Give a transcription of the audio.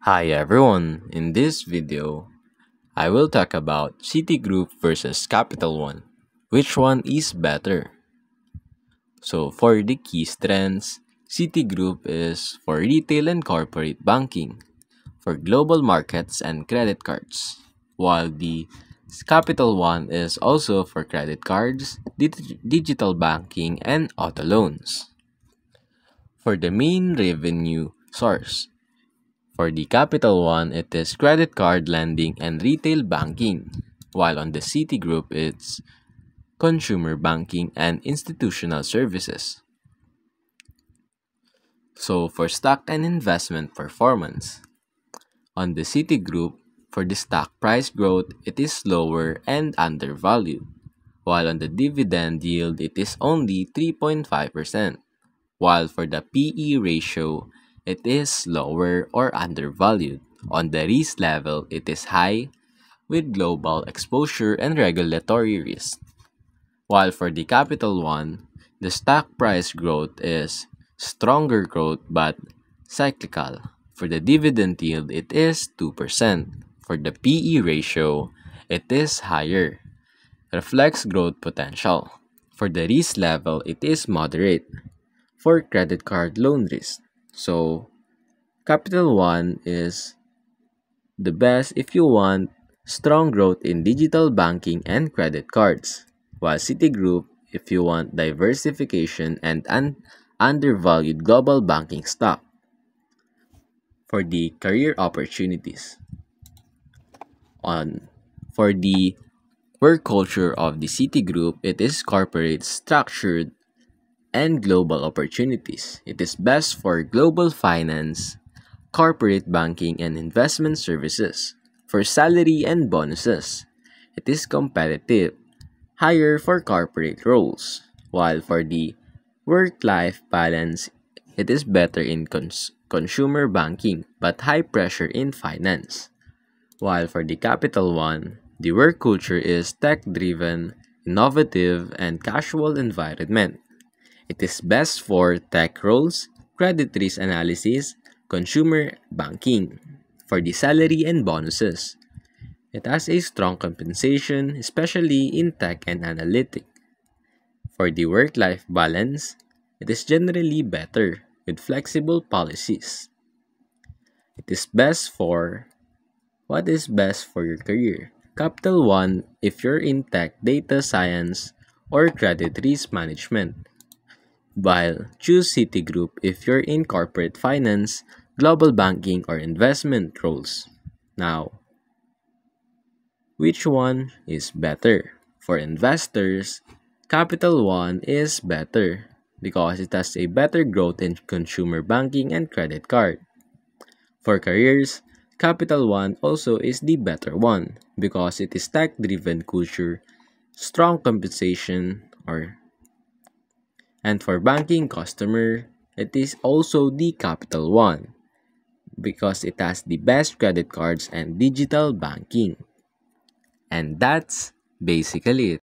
Hi everyone, in this video, I will talk about Citigroup versus Capital One. Which one is better? So for the key strengths, Citigroup is for retail and corporate banking, for global markets and credit cards, while the Capital One is also for credit cards, digital banking, and auto loans. For the main revenue source, for the Capital One, it is credit card lending and retail banking, while on the Citigroup, it's consumer banking and institutional services. So for stock and investment performance, on the Citigroup, for the stock price growth, it is slower and undervalued, while on the dividend yield, it is only 3.5%, while for the PE ratio, it is lower or undervalued. On the risk level, it is high with global exposure and regulatory risk. While for the Capital One, the stock price growth is stronger growth but cyclical. For the dividend yield, it is 2%. For the PE ratio, it is higher, reflects growth potential. For the risk level, it is moderate for credit card loan risk. So, Capital One is the best if you want strong growth in digital banking and credit cards, while Citigroup if you want diversification and undervalued global banking stock. For the career opportunities, on for the work culture of the Citigroup, it is corporate structured and global opportunities. It is best for global finance, corporate banking, and investment services. For salary and bonuses, it is competitive, higher for corporate roles, while for the work-life balance, it is better in consumer banking but high pressure in finance. While for the Capital One, the work culture is tech-driven, innovative, and casual environment. It is best for tech roles, credit risk analysis, consumer banking. For the salary and bonuses, it has a strong compensation, especially in tech and analytics. For the work-life balance, it is generally better with flexible policies. It is best for what is best for your career. Capital One if you're in tech, data science, or credit risk management. While choose Citigroup if you're in corporate finance, global banking, or investment roles. Now, which one is better? For investors, Capital One is better because it has a better growth in consumer banking and credit card. For careers, Capital One also is the better one because it is tech-driven culture, strong compensation, and for banking customer, it is also the Capital One because it has the best credit cards and digital banking. And that's basically it.